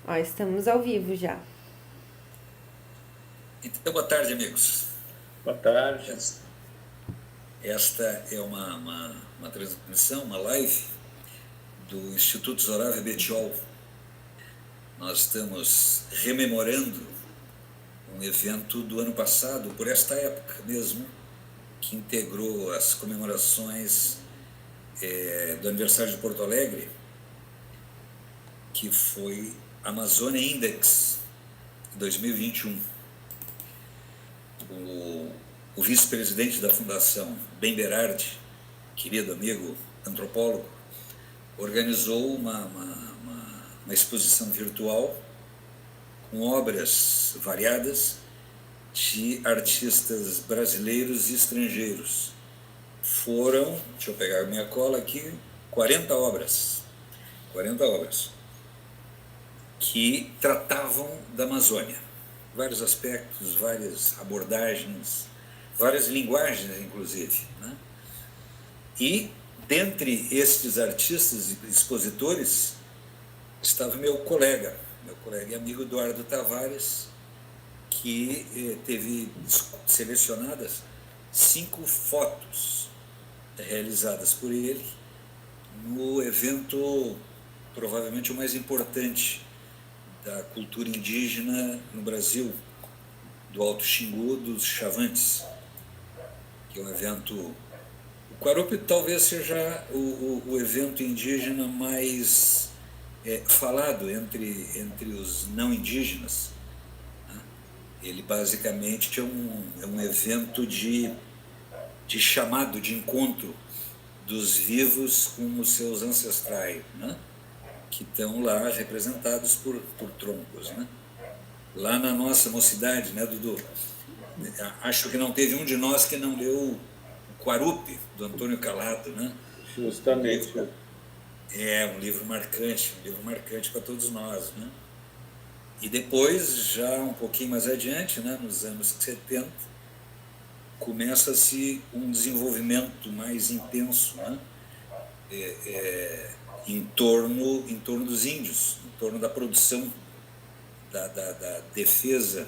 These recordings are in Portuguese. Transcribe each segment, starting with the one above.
Ó, estamos ao vivo já. Então, boa tarde, amigos. Boa tarde. Esta é uma transmissão, uma live do Instituto Zorav Betiol. Nós estamos rememorando um evento do ano passado, por esta época mesmo, que integrou as comemorações do aniversário de Porto Alegre, que foi Amazônia Index 2021. O vice-presidente da Fundação, Ben Berardi, querido amigo antropólogo, organizou uma exposição virtual com obras variadas de artistas brasileiros e estrangeiros. Foram, deixa eu pegar a minha cola aqui, 40 obras que tratavam da Amazônia. Vários aspectos, várias abordagens, várias linguagens, inclusive, né? E, dentre estes artistas e expositores, estava meu colega e amigo Eduardo Tavares, que teve selecionadas 5 fotos realizadas por ele no evento provavelmente o mais importante da cultura indígena no Brasil, do Alto Xingu dos Chavantes, que é um evento... O Guarupi talvez seja o evento indígena mais falado entre os não indígenas. Ele basicamente é um evento de chamado, de encontro dos vivos com os seus ancestrais, né? Que estão lá representados por troncos, né? Lá na nossa mocidade, né, Dudu? Acho que não teve um de nós que não leu o Guarupi, do Antônio Calado, né? Justamente. Um livro marcante para todos nós, né? E depois, já um pouquinho mais adiante, né, nos anos 70, começa-se um desenvolvimento mais intenso, né? Em torno dos índios, em torno da produção, da defesa,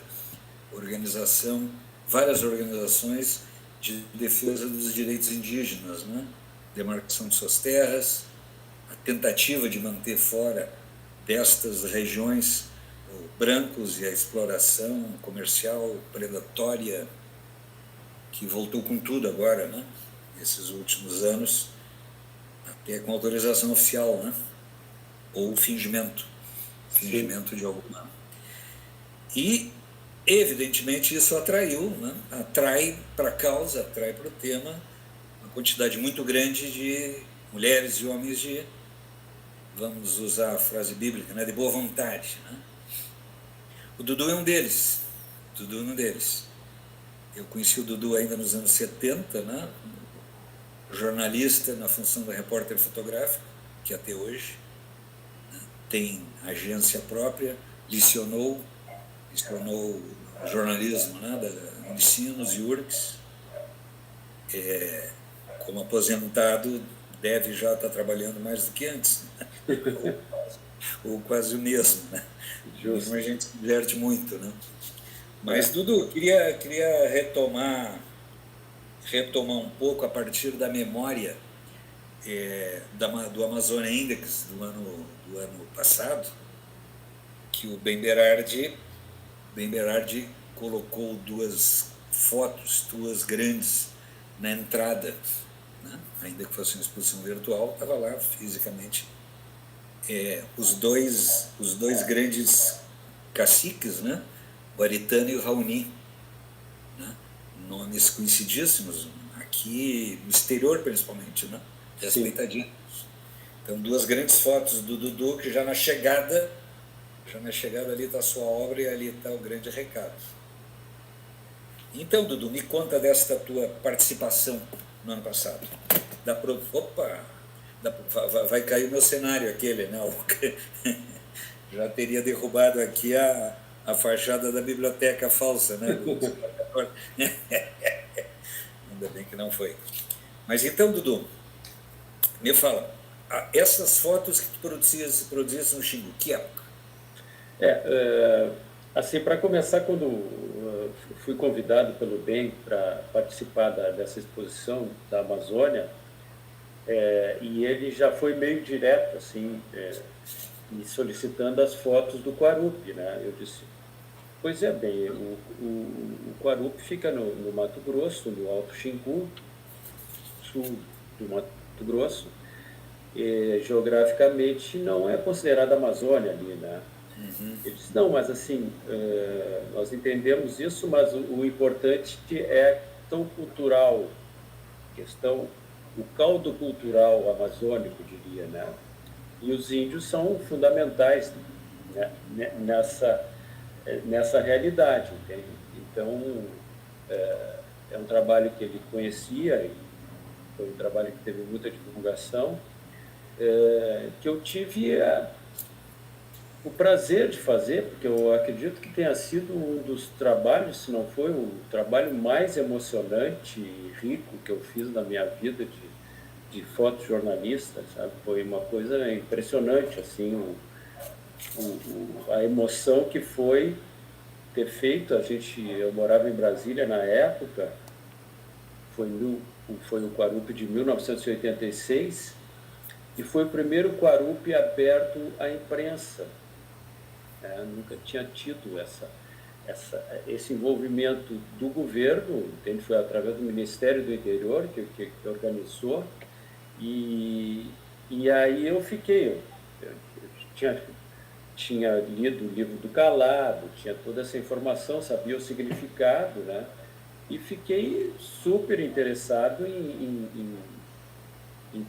várias organizações de defesa dos direitos indígenas, né? Demarcação de suas terras, a tentativa de manter fora destas regiões brancos e a exploração comercial predatória que voltou com tudo agora, né? Nesses últimos anos, até com autorização oficial, né? Ou fingimento de alguma. E, evidentemente, isso atraiu, né? Atrai para a causa, atrai para o tema, uma quantidade muito grande de mulheres e homens de, vamos usar a frase bíblica, né? De boa vontade, né? O Dudu é um deles. Eu conheci o Dudu ainda nos anos 70, né? Jornalista na função da repórter fotográfico, que até hoje, né? Tem agência própria, licionou jornalismo, né? Da Unicinos e URGS. Como aposentado, deve já estar trabalhando mais do que antes, né? ou quase o mesmo, né? Justo. A gente se diverte muito, né? Mas, Dudu, queria retomar um pouco a partir da memória do Amazônia Index do ano passado, que o Ben Berardi colocou 2 fotos, 2 grandes, na entrada, né? Ainda que fosse uma exposição virtual, estava lá fisicamente os dois grandes caciques, né? O Aritana e o Raoni, né? Nomes conhecidíssimos aqui no exterior, principalmente, né? Respeitadinhos. Então, 2 grandes fotos do Dudu, que já na chegada ali está a sua obra e ali está o grande recado. Então, Dudu, me conta desta tua participação no ano passado. Vai cair o meu cenário aquele, né? Já teria derrubado aqui a fachada da biblioteca falsa, né? Ainda bem que não foi. Mas então, Dudu, me fala, essas fotos que tu produzias no Xingu, que época? Assim, para começar, quando fui convidado pelo BEM para participar dessa exposição da Amazônia, e ele já foi meio direto, assim, me solicitando as fotos do Guarupi, né? Eu disse, pois é, bem, o Guarupi fica no Mato Grosso, no Alto Xingu, sul do Mato Grosso, e geograficamente não é considerada Amazônia ali, né? Ele disse, não, mas assim, nós entendemos isso, mas o importante é a questão cultural, o caldo cultural amazônico, diria, né? E os índios são fundamentais, né, nessa realidade, entende? Então, é um trabalho que ele conhecia, e foi um trabalho que teve muita divulgação, que eu tive o prazer de fazer, porque eu acredito que tenha sido um dos trabalhos, se não foi o trabalho mais emocionante e rico que eu fiz na minha vida de fotojornalista, sabe? Foi uma coisa impressionante, assim, a emoção que foi ter feito. Eu morava em Brasília na época, foi o Guarupi de 1986, e foi o primeiro Guarupi aberto à imprensa. Nunca tinha tido esse envolvimento do governo, entende? Foi através do Ministério do Interior que organizou, e aí eu tinha lido o livro do Calado, tinha toda essa informação, sabia o significado, né? E fiquei super interessado em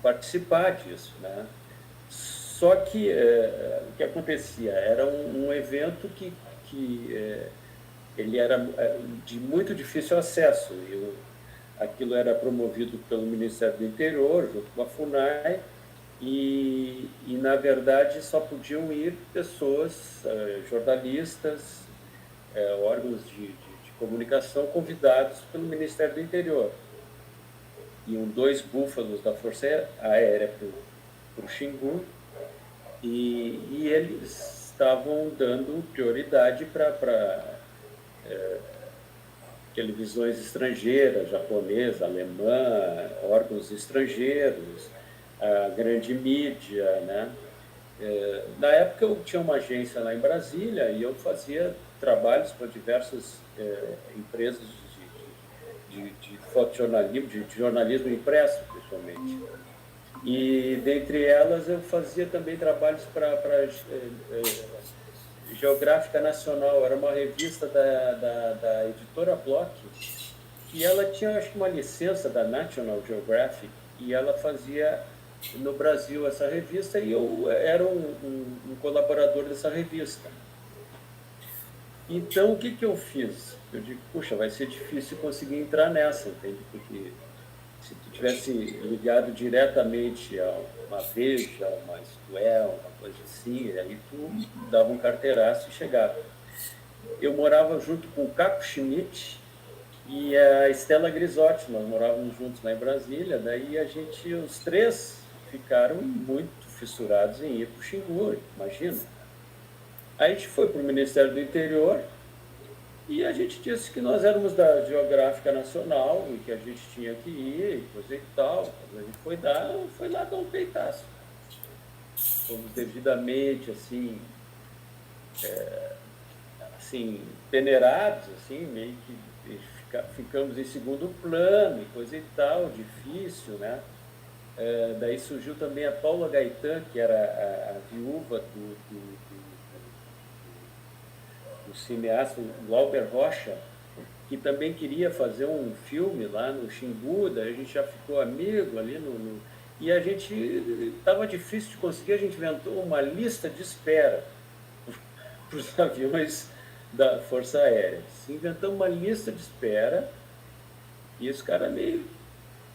participar disso, né? Só que o que acontecia? Era um evento que ele era de muito difícil acesso. Aquilo era promovido pelo Ministério do Interior, junto com a FUNAI, e na verdade, só podiam ir pessoas, jornalistas, órgãos de comunicação convidados pelo Ministério do Interior. Iam 2 búfalos da Força Aérea para o Xingu, e eles estavam dando prioridade para televisões estrangeiras, japonesa, alemã, órgãos estrangeiros, a grande mídia, né? Na época eu tinha uma agência lá em Brasília e eu fazia trabalhos para diversas empresas de fotojornalismo, de jornalismo impresso, principalmente. E, dentre elas, eu fazia também trabalhos para Geográfica Nacional. Era uma revista da editora Bloch, e ela tinha, acho que, uma licença da National Geographic, e ela fazia no Brasil essa revista, e eu era um colaborador dessa revista. Então, o que eu fiz? Eu digo, puxa, vai ser difícil conseguir entrar nessa, entende? Porque se tu tivesse ligado diretamente a uma Veja, uma Isto É, uma coisa assim, aí tu dava um carteiraço e chegava. Eu morava junto com o Caco Schmidt e a Estela Grisotti, nós morávamos juntos lá em Brasília, daí os 3 ficaram muito fissurados em ir para o Xingu, imagina. Aí a gente foi para o Ministério do Interior e a gente disse que nós éramos da Geográfica Nacional e que a gente tinha que ir, e coisa e tal. A gente foi lá dar um peitaço. Fomos devidamente, assim, peneirados, assim, meio que ficamos em segundo plano e coisa e tal, difícil, né? Daí surgiu também a Paula Gaetan, que era a viúva do cineasta Glauber Rocha, que também queria fazer um filme lá no Xingu. Daí a gente já ficou amigo ali e a gente estava difícil de conseguir, a gente inventou uma lista de espera para os aviões da Força Aérea. Inventamos uma lista de espera e os caras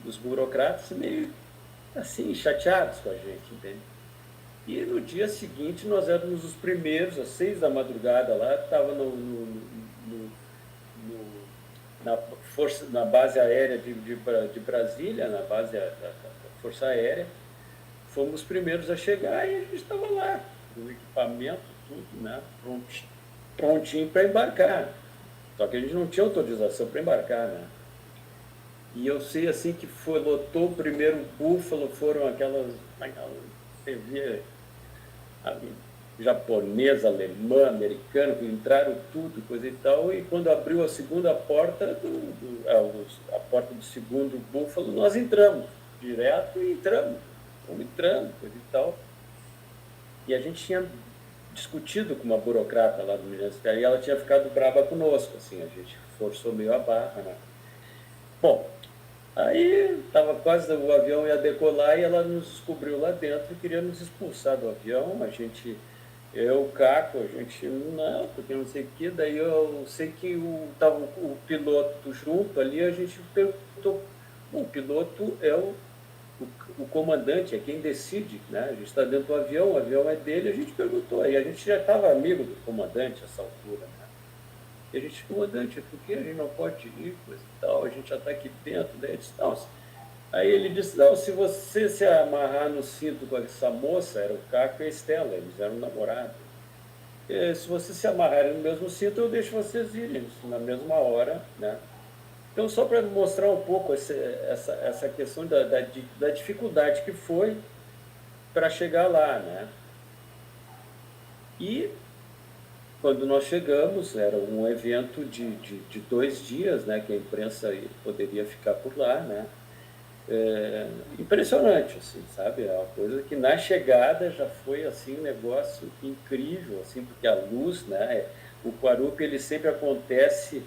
os burocratas meio assim, chateados com a gente, entende? E no dia seguinte nós éramos os primeiros, às 6 da madrugada lá, estava na base aérea de Brasília, na base da Força Aérea. Fomos os primeiros a chegar e a gente estava lá, com o equipamento, tudo, né? Prontinho para embarcar. Só que a gente não tinha autorização para embarcar, né? E eu sei assim que lotou o primeiro Búfalo, foram aquelas TV japonesa, alemã, americana, que entraram tudo, coisa e tal, e quando abriu a segunda porta, a porta do segundo Búfalo, nós entramos, direto e fomos entrando, coisa e tal. E a gente tinha discutido com uma burocrata lá do Ministério, e ela tinha ficado brava conosco, assim, a gente forçou meio a barra, né? Bom, aí estava quase, o avião ia decolar e ela nos descobriu lá dentro e queria nos expulsar do avião. Eu, o Caco, a gente, não, porque não sei o que. Daí eu sei que estava o piloto junto ali, a gente perguntou, o piloto é o comandante, é quem decide, né? A gente está dentro do avião, o avião é dele, a gente perguntou. Aí a gente já estava amigo do comandante nessa altura, né? E a gente, comandante, por que a gente não pode ir, coisa e tal, a gente já está aqui dentro, daí ele disse, não. Aí ele disse, não, se você se amarrar no cinto com essa moça, era o Caco e a Estela, eles eram namorados. Se você se amarrarem no mesmo cinto, eu deixo vocês irem na mesma hora, né? Então, só para mostrar um pouco essa questão da dificuldade que foi para chegar lá, né? E quando nós chegamos, era um evento de 2 dias, né, que a imprensa poderia ficar por lá, né? Impressionante, assim, sabe? É uma coisa que na chegada já foi assim um negócio incrível, assim, porque a luz, né? O Quarup, ele sempre acontece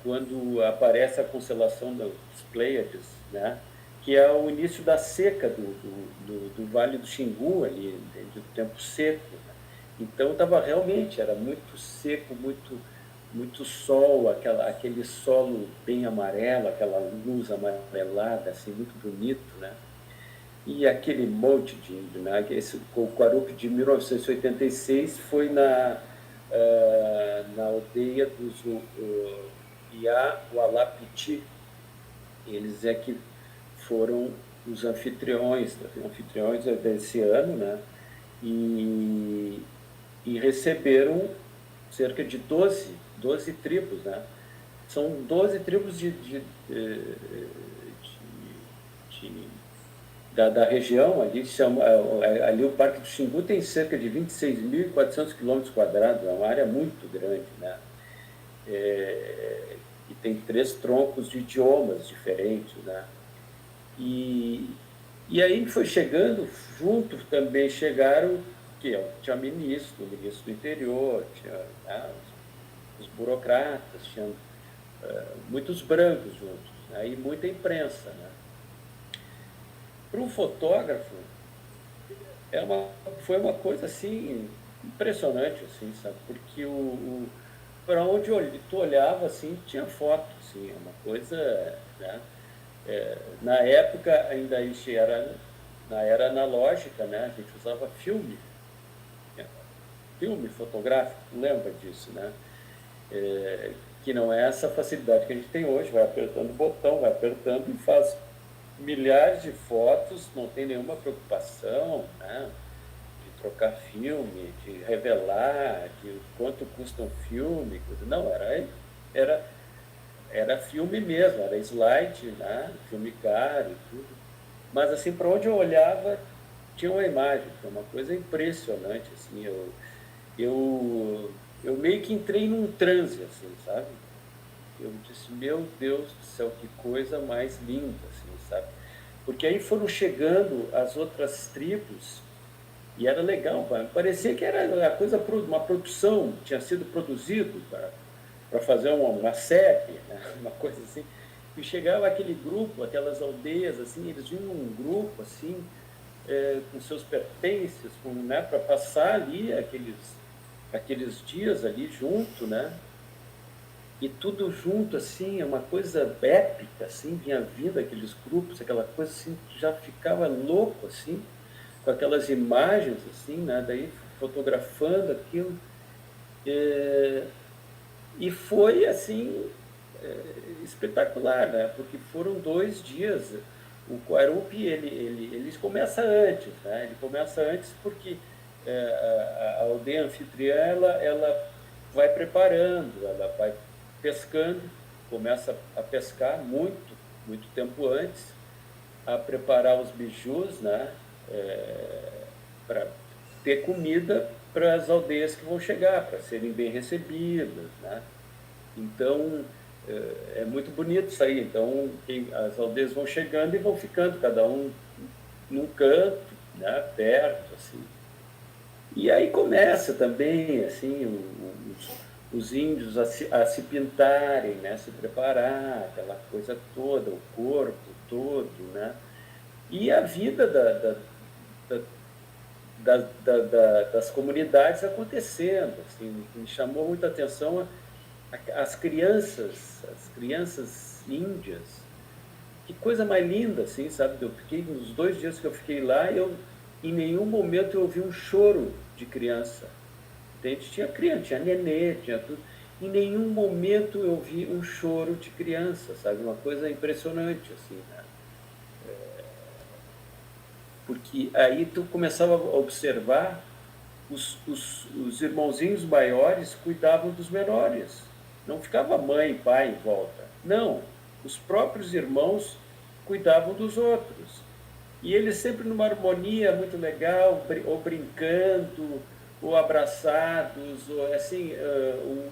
quando aparece a constelação dos Pleiades, né? Que é o início da seca do Vale do Xingu, ali, do tempo seco. Né? Então, era muito seco, muito sol, aquele solo bem amarelo, aquela luz amarelada, assim, muito bonito, né? E aquele monte de índio, né? O Quarup de 1986 foi na aldeia dos Iaualapiti. Eles é que foram os anfitriões desse ano, né? E receberam cerca de 12 tribos, né? São 12 tribos da região, ali o Parque do Xingu tem cerca de 26.400 quilômetros quadrados, é uma área muito grande, né? E tem 3 troncos de idiomas diferentes, né? E aí foi chegando, junto também chegaram, tinha o ministro do interior, tinha, né, os burocratas, tinha muitos brancos juntos, né, e muita imprensa, né? Para um fotógrafo, foi uma coisa assim, impressionante, assim, sabe? Porque para onde tu olhava, assim, tinha foto, assim, é uma coisa, né? Na época, ainda a gente na era analógica, né? A gente usava filme fotográfico, lembra disso, né? Que não é essa facilidade que a gente tem hoje, vai apertando o botão, vai apertando e faz milhares de fotos, não tem nenhuma preocupação, né? De trocar filme, de revelar, de quanto custa um filme, não, era filme mesmo, era slide, né? Filme caro e tudo. Mas, assim, para onde eu olhava, tinha uma imagem, foi uma coisa impressionante, assim, eu meio que entrei num transe, assim, sabe? Eu disse, meu Deus do céu, que coisa mais linda, assim, sabe? Porque aí foram chegando as outras tribos e era legal, parecia que era uma produção, tinha sido produzido para fazer uma série, né? Uma coisa assim. E chegava aquele grupo, aquelas aldeias, assim, eles vinham num grupo, assim, com seus pertences, né, para passar ali aqueles dias ali junto, né? E tudo junto, assim, é uma coisa épica, assim, vinha vindo aqueles grupos, aquela coisa assim, que já ficava louco, assim, com aquelas imagens, assim, né? Daí fotografando aquilo. E foi, assim, espetacular, né? Porque foram 2 dias. O Quarup, ele começa antes, né? Ele começa antes porque a aldeia anfitriã, ela vai preparando, ela vai pescando, começa a pescar muito tempo antes, a preparar os bijus, né, para ter comida para as aldeias que vão chegar, para serem bem recebidas, né? Então, é muito bonito isso aí. Então, as aldeias vão chegando e vão ficando, cada um num canto, né, perto, assim. E aí começa também, assim, os índios a se pintarem, né, se preparar, aquela coisa toda, o corpo todo, né? E a vida das comunidades acontecendo, assim, me chamou muita atenção as crianças índias. Que coisa mais linda, assim, sabe? Eu fiquei, nos 2 dias que eu fiquei lá, em nenhum momento eu ouvi um choro de criança. Entende? Tinha criança, tinha nenê, tinha tudo. Em nenhum momento eu vi um choro de criança, sabe? Uma coisa impressionante, assim, né? Porque aí tu começava a observar os irmãozinhos maiores cuidavam dos menores. Não ficava mãe e pai em volta. Não, os próprios irmãos cuidavam dos outros. E eles sempre numa harmonia muito legal, ou brincando, ou abraçados, ou assim,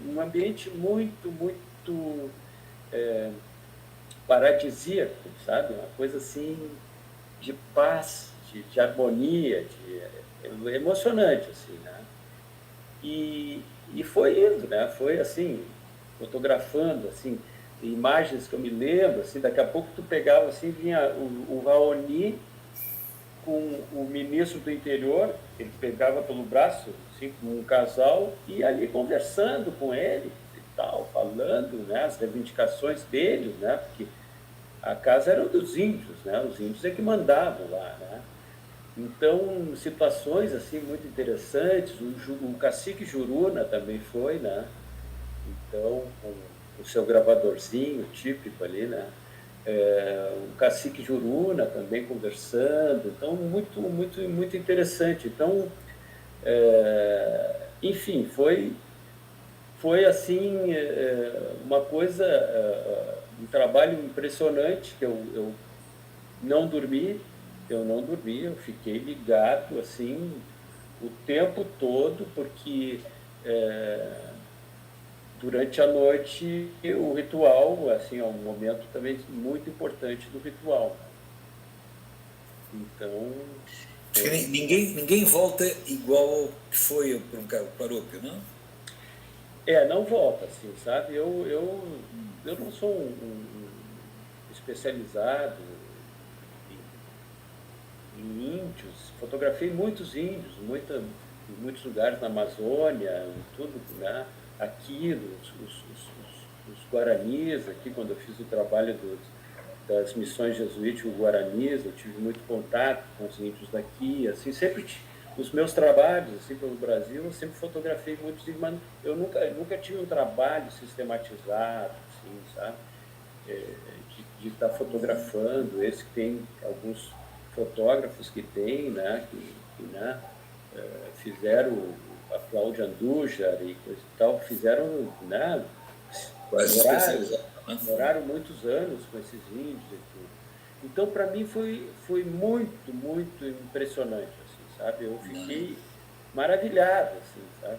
um ambiente muito paradisíaco, sabe? Uma coisa assim de paz, de harmonia, emocionante, assim, né? E foi indo, né? Foi assim, fotografando, assim, imagens que eu me lembro, assim, daqui a pouco tu pegava, assim, vinha o Raoni com o ministro do interior, ele pegava pelo braço, assim, com um casal, e ali conversando com ele e tal, falando, né, as reivindicações deles, né, porque a casa era dos índios, né, os índios é que mandavam lá, né. Então, situações assim muito interessantes, o cacique Juruna também foi, né? Então, com o seu gravadorzinho típico ali, né? O cacique Juruna também conversando, então muito interessante. Então, enfim, foi assim uma coisa, um trabalho impressionante que eu não dormi, eu fiquei ligado assim o tempo todo, porque durante a noite o ritual, assim, é um momento também muito importante do ritual. Então, Ninguém volta igual ao que foi para um Paróquio, não? não volta, assim, sabe? Eu não sou um especializado em índios, fotografei muitos índios, em muitos lugares na Amazônia, em tudo, né? Aqui, os Guaranis, aqui quando eu fiz o trabalho das missões jesuíticas guaranis, eu tive muito contato com os índios daqui, assim, sempre os meus trabalhos, assim, pelo Brasil, eu sempre fotografei muitos índios, mas eu nunca tive um trabalho sistematizado, assim, sabe? De estar fotografando, esse que tem alguns fotógrafos que tem, né, né, fizeram a Cláudia Andujar e coisa e tal, fizeram, né, moraram muitos anos com esses índios e tudo. Então, para mim, foi muito impressionante, assim, sabe? Eu fiquei maravilhado, assim, sabe?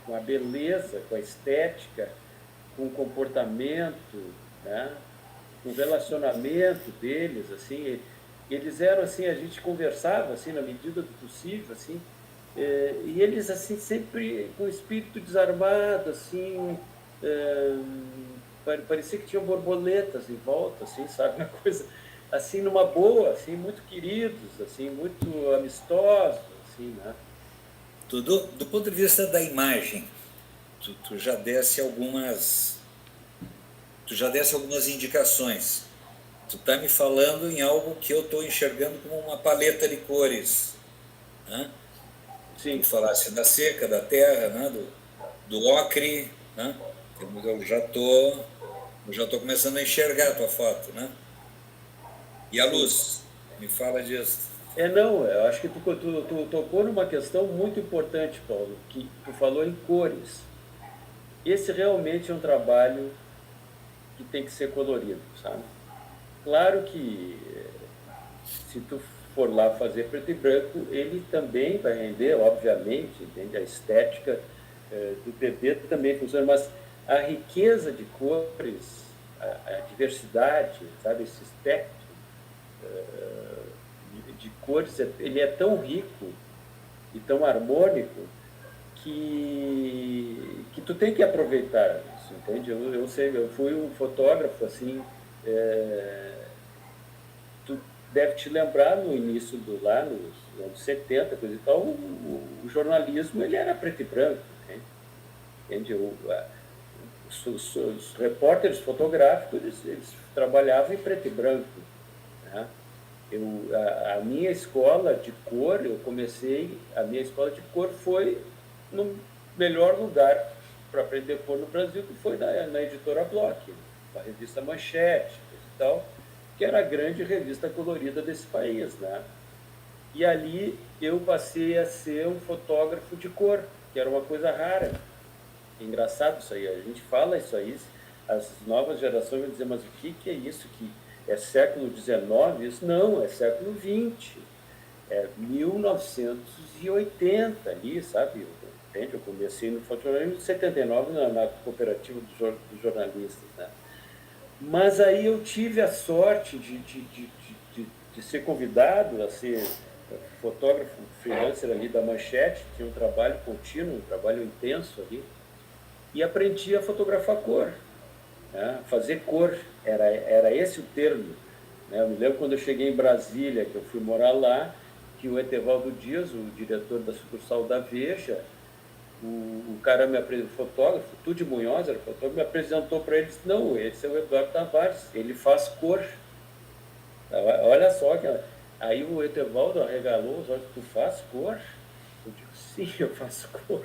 Com a beleza, com a estética, com o comportamento, né? Com o relacionamento deles, assim. Eles eram assim, a gente conversava assim na medida do possível, assim, e eles assim sempre com o espírito desarmado, assim, parecia que tinham borboletas em volta, assim, sabe, uma coisa assim numa boa, assim, muito queridos, assim, muito amistosos, assim, né? Do ponto de vista da imagem, tu já desse algumas indicações. Tu está me falando em algo que eu estou enxergando como uma paleta de cores, né? Sim. Tu falasse da seca, da terra, né? do ocre, né? Eu já tô começando a enxergar a tua foto, né? E a luz, me fala disso. Não, eu acho que tu tocou numa questão muito importante, Paulo, que tu falou em cores. Esse realmente é um trabalho que tem que ser colorido, sabe? Claro que se tu for lá fazer preto e branco, ele também vai render, obviamente, entende? A estética do bebê também funciona, mas a riqueza de cores, a diversidade, sabe, esse espectro de cores, ele é tão rico e tão harmônico que tu tem que aproveitar isso, entende? Eu sei, eu fui um fotógrafo assim, tu deve te lembrar no início lá nos anos 70, coisa e tal, o jornalismo ele era preto e branco, entende? Os repórteres fotográficos eles trabalhavam em preto e branco, né? A minha escola de cor, a minha escola de cor foi no melhor lugar para aprender cor no Brasil, que foi na editora Bloch, a revista Manchete e tal, que era a grande revista colorida desse país, né? E ali eu passei a ser um fotógrafo de cor, que era uma coisa rara. É engraçado isso aí, a gente fala isso aí, as novas gerações vão dizer, mas o que é isso que é século XIX? Isso não, é século XX, é 1980 ali, sabe? Entende? Eu comecei no fotojornalismo em 79 na cooperativa dos jornalistas, né? Mas aí eu tive a sorte de ser convidado a ser fotógrafo freelancer ali da Manchete, tinha um trabalho contínuo, um trabalho intenso ali, e aprendi a fotografar cor, né? Fazer cor, era esse o termo, né? Eu me lembro quando eu cheguei em Brasília, que eu fui morar lá, que o Etevaldo Dias, o diretor da sucursal da Veja, o cara me apresentou, o fotógrafo, Tude Munhoz, era fotógrafo, me apresentou para ele e disse, não, esse é o Eduardo Tavares, ele faz cor. Olha só, aí o Etevaldo arregalou os olhos, tu faz cor? Eu digo, sim, eu faço cor.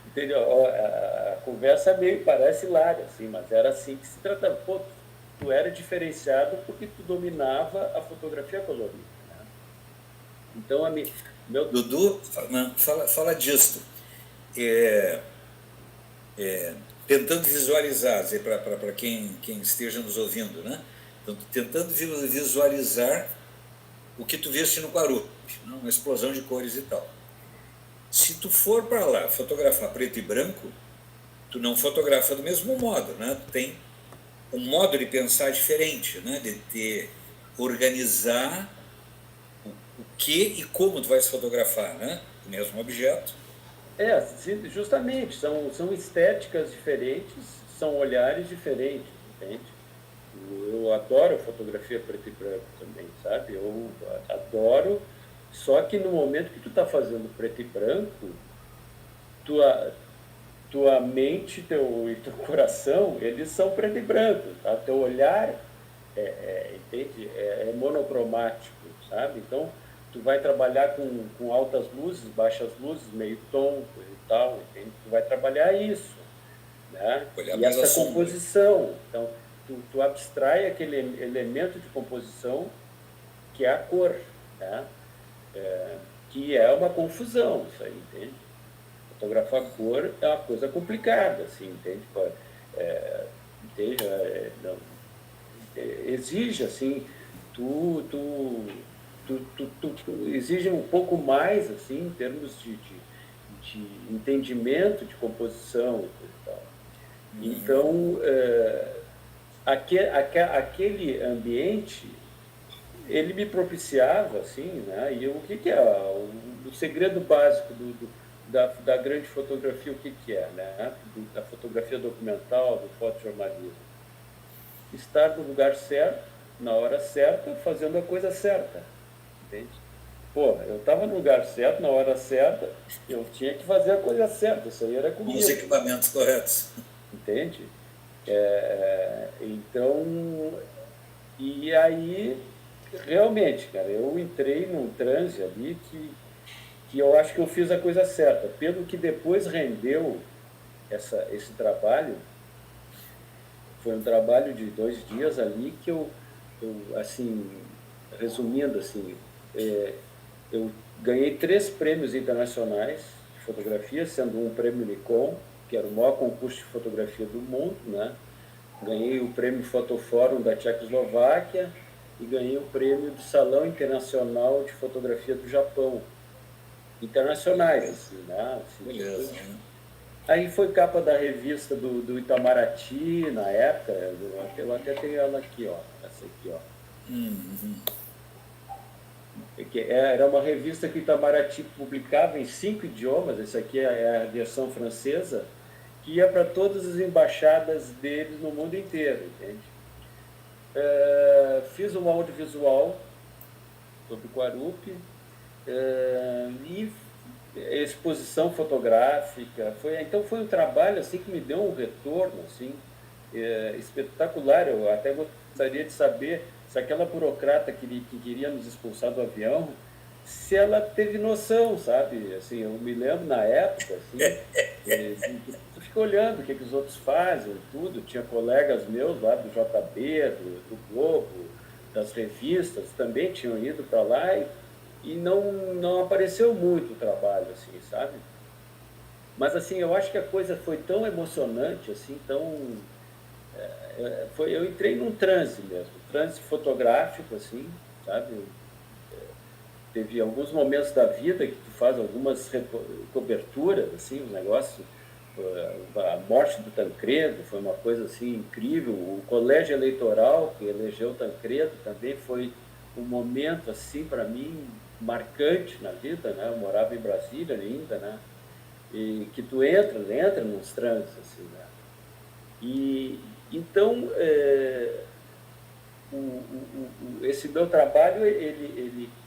Entendeu? A conversa meio parece larga, assim, mas era assim que se tratava. Pô, tu era diferenciado porque tu dominava a fotografia colorida, né? Então, Dudu, fala disso. Tentando visualizar, para quem esteja nos ouvindo, né? Então, tentando visualizar o que tu viste no Guarupi, uma explosão de cores e tal. Se tu for para lá fotografar preto e branco, tu não fotografa do mesmo modo, né? Tu tem um modo de pensar diferente, né? De organizar o que e como tu vais fotografar, né? O mesmo objeto. Justamente, são estéticas diferentes, são olhares diferentes, entende? Eu adoro fotografia preto e branco também, sabe? Eu adoro, só que no momento que tu está fazendo preto e branco, tua mente e teu coração, eles são preto e branco, tá? Teu olhar entende? É monocromático, sabe? Então, tu vai trabalhar com altas luzes, baixas luzes, meio tom, coisa e tal, entende? Tu vai trabalhar isso, né? E essa composição. Então, tu abstrai aquele elemento de composição que é a cor, né? Que é uma confusão, isso aí, entende? Fotografar cor é uma coisa complicada, assim, entende? Entende? Não, exige, assim, exige um pouco mais, assim, em termos de entendimento de composição e tal. Então, aquele ambiente, ele ele assim, né? E o que é o segredo básico da grande fotografia, o que é, né? Da fotografia documental, do fotojornalismo? Estar no lugar certo, na hora certa, fazendo a coisa certa, entende? Pô, eu estava no lugar certo, na hora certa, eu tinha que fazer a coisa certa, isso aí era comigo. Com os equipamentos corretos. Entende? Então, e aí, realmente, cara, eu entrei num transe ali que eu acho que eu fiz a coisa certa. Pelo que depois rendeu esse trabalho, foi um trabalho de 2 dias ali que eu assim, resumindo, assim, eu ganhei 3 prêmios internacionais de fotografia, sendo um prêmio Nikon, que era o maior concurso de fotografia do mundo, né? Ganhei o prêmio Fotofórum da Tchecoslováquia e ganhei o prêmio do Salão Internacional de Fotografia do Japão. Internacionais, assim, né? Assim, Beleza. Né? aí foi capa da revista do Itamaraty, na época, eu até tenho ela aqui, ó, essa aqui, ó. Era uma revista que o Itamaraty publicava em 5 idiomas, essa aqui é a versão francesa, que ia para todas as embaixadas deles no mundo inteiro, entende? Fiz um audiovisual sobre o Guarupi, e exposição fotográfica, então foi um trabalho assim que me deu um retorno assim, espetacular. Eu até gostaria de saber se aquela burocrata que queria nos expulsar do avião, se ela teve noção, sabe? Assim, eu me lembro na época, assim, eu fico olhando o que os outros fazem, tudo. Tinha colegas meus lá do JB, do Globo, das revistas, também tinham ido para lá e não apareceu muito o trabalho, assim, sabe? Mas, assim, eu acho que a coisa foi tão emocionante, assim, eu entrei num transe mesmo, transe fotográfico, assim, sabe? Teve alguns momentos da vida que tu faz algumas coberturas, assim, um negócio, a morte do Tancredo foi uma coisa, assim, incrível. O colégio eleitoral que elegeu o Tancredo também foi um momento, assim, para mim, marcante na vida, né? Eu morava em Brasília ainda, né? E que tu entra nos transes, assim, né? E, então, esse meu trabalho,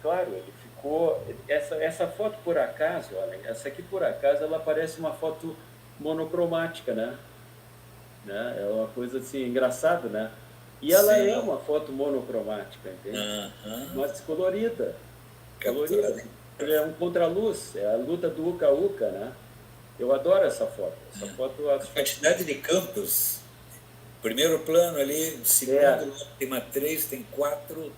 claro, ele ficou... Essa foto, por acaso, olha, essa aqui, por acaso, ela parece uma foto monocromática, né? É uma coisa, assim, engraçada, né? E ela Sim. é uma foto monocromática, entende? Mas colorida. Capturada. É um contraluz, é a luta do Uca-Uca, né? Eu adoro essa foto. Essa foto eu acho... A quantidade de campos. Primeiro plano ali, segundo, tem uma 3, tem 4.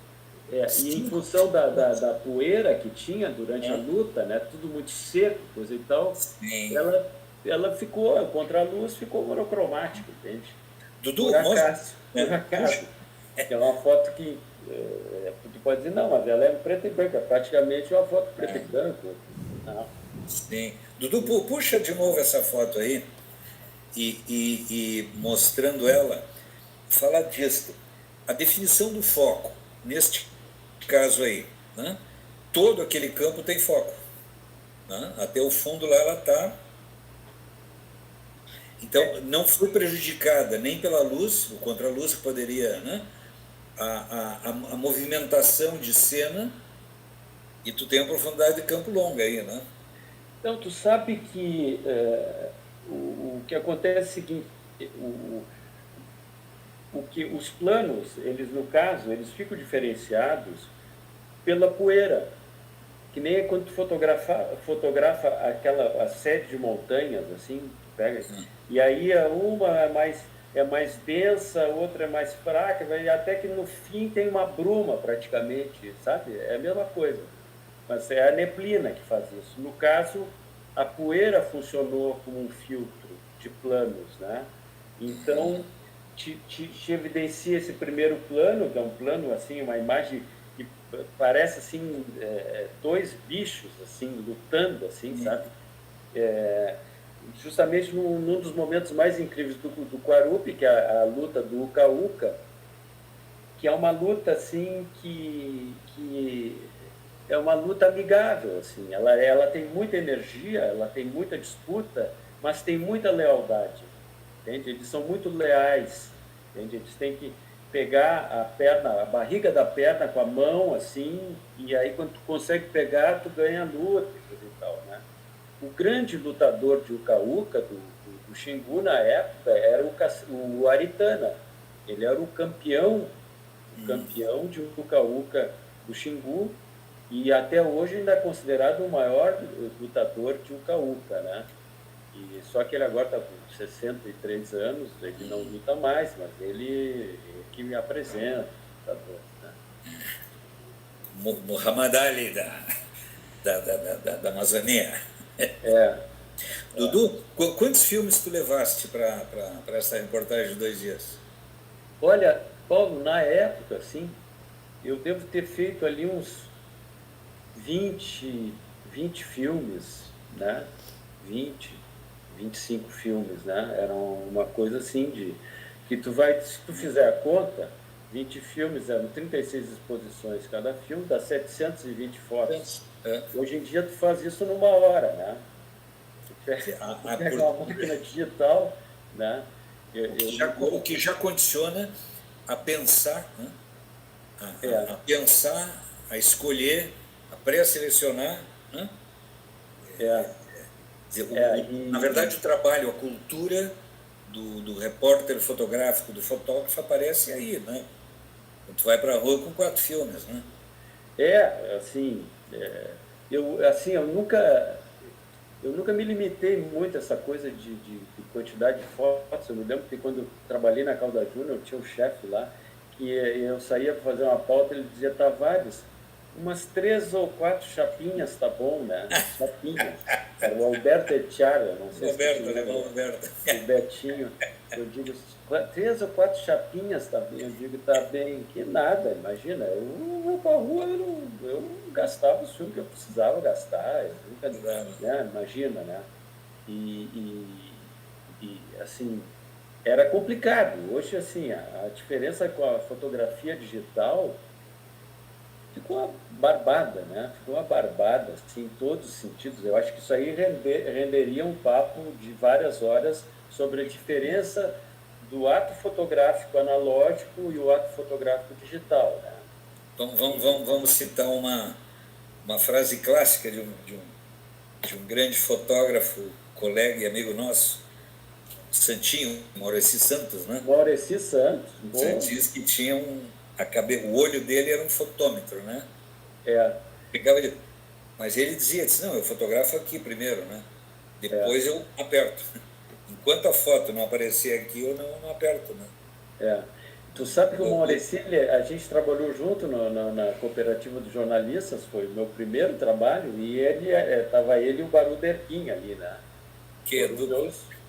E em função da poeira que tinha durante a luta, né? Tudo muito seco, coisa e tal, ela ficou, a contraluz ficou monocromática, entende? Dudu, Por acaso. É uma foto que tu pode dizer, não, mas ela é preta e branca, praticamente uma foto preta e branca. Não. Sim. Dudu, puxa de novo essa foto aí e mostrando ela, falar disso. A definição do foco, neste caso aí, né? Todo aquele campo tem foco. Né? Até o fundo lá ela está. Então, não foi prejudicada nem pela luz, o contraluz que poderia, né? A movimentação de cena, e tu tem a profundidade de campo longa aí, né? Então, tu sabe que o que acontece é o seguinte, que os planos, eles no caso, eles ficam diferenciados pela poeira, que nem quando tu fotografa a série de montanhas, assim, tu pega, e aí uma é mais densa, a outra é mais fraca, e até que no fim tem uma bruma praticamente, sabe? É a mesma coisa, mas é a neblina que faz isso. No caso, a poeira funcionou como um filtro de planos, né? Então, te evidencia esse primeiro plano, que é um plano, assim, uma imagem que parece, assim, 2 bichos, assim, lutando, assim, sabe? Justamente num dos momentos mais incríveis do Guarupi, que é a luta do Uca-Uca, que é uma luta, assim, que é uma luta amigável, assim. Ela tem muita energia, ela tem muita disputa, mas tem muita lealdade, entende? Eles são muito leais, entende? Eles têm que pegar a barriga da perna com a mão, assim, e aí quando tu consegue pegar, tu ganha a luta e tal, né? O grande lutador de Uca-Uca, do Xingu, na época, era o Aritana. Ele era o campeão de Uca-Uca do Xingu, e até hoje ainda é considerado o maior lutador de Uca-Uca, né? E só que ele agora está com 63 anos, ele não luta mais, mas ele que me apresenta, lutador, né? Muhammad Ali da Amazônia. É, Dudu, quantos filmes tu levaste para essa reportagem de 2 dias? olha, Paulo, na época, assim, eu devo ter feito ali uns 20 20 filmes, né? 20, 25 filmes, né? Era uma coisa assim de que tu vai, se tu fizer a conta, 20 filmes eram 36 exposições cada filme, dá 720 fotos. É, Hoje em dia tu faz isso numa hora, né? Tu pega uma cultura, máquina digital, né? o que já condiciona a pensar, né? É, A pensar, a escolher, a pré-selecionar, né? é, Na verdade, o trabalho, a cultura do repórter fotográfico, do fotógrafo, aparece aí, né? Quando tu vai para a rua com 4 filmes, né? assim, assim, eu nunca me limitei muito a essa coisa de quantidade de fotos. Eu me lembro que quando eu trabalhei na Calda Júnior, eu tinha um chefe lá, que eu saía para fazer uma pauta, ele dizia, Tavares, umas 3 ou 4 chapinhas tá bom, né? Chapinhas. Era o Alberto Etiara, não sei se Roberto, tu alemão lembra, Roberto. o Betinho. Eu digo, 3 ou 4 chapinhas tá bem. Eu digo, tá bem, que nada, imagina. Eu vou pra rua, eu gastava o filme que eu precisava gastar. Eu nunca, né? Imagina, né? E, assim, era complicado. Hoje, assim, a diferença com a fotografia digital ficou uma barbada, né? Ficou uma barbada, assim, em todos os sentidos. Eu acho que isso aí renderia um papo de várias horas sobre a diferença do ato fotográfico analógico e o ato fotográfico digital, né? Vamos citar uma frase clássica de um grande fotógrafo, colega e amigo nosso, Santinho, Maurício Santos, né? Maurício Santos, bom, Santos que tinha o olho dele era um fotômetro, né? é, Ficava ele, mas ele disse, não, eu fotografo aqui primeiro, né? Depois eu aperto. Enquanto a foto não aparecer aqui, eu não aperto, né? é. Tu sabe que o Maurício, a gente trabalhou junto na cooperativa dos jornalistas, foi o meu primeiro trabalho, e estava ele e o Baru Derquim ali, né?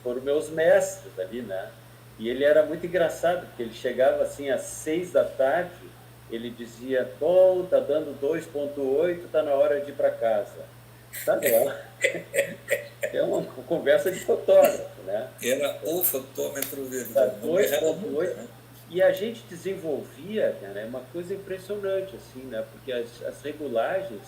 Foram meus mestres ali, né? E ele era muito engraçado, porque ele chegava assim às 6 da tarde, ele dizia, bom, tá dando 2,8, tá na hora de ir para casa. Sabe? É uma conversa de fotógrafo, né? Era o fotômetro Tá não errava nunca, 2,8. né? E a gente desenvolvia, cara, é uma coisa impressionante, assim, né? Porque as regulagens,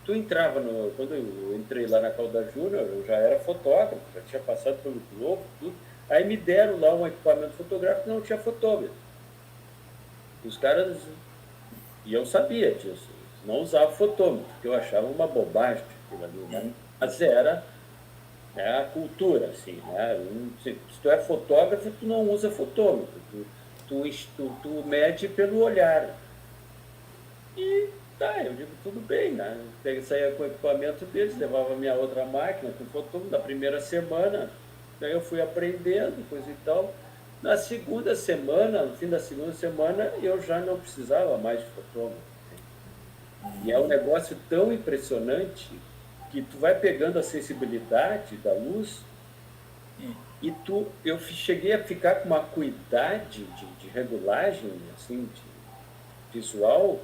tu entrava quando eu entrei lá na Calda Júnior, eu já era fotógrafo, já tinha passado pelo Globo, tudo. Aí me deram lá um equipamento fotográfico que não tinha fotômetro. E os caras, e eu sabia disso, não usava fotômetro, porque eu achava uma bobagem aquilo ali, né? Mas era, né, a cultura, assim, né? Se tu é fotógrafo, tu não usa fotômetro, tu mede pelo olhar. E tá, eu digo, tudo bem, né? Saía com o equipamento deles, levava minha outra máquina com fotômetro. Na primeira semana, daí eu fui aprendendo, coisa e tal. Na segunda semana, no fim da segunda semana, eu já não precisava mais de fotômetro. E é um negócio tão impressionante que tu vai pegando a sensibilidade da luz e eu cheguei a ficar com uma acuidade de regulagem, assim, visual,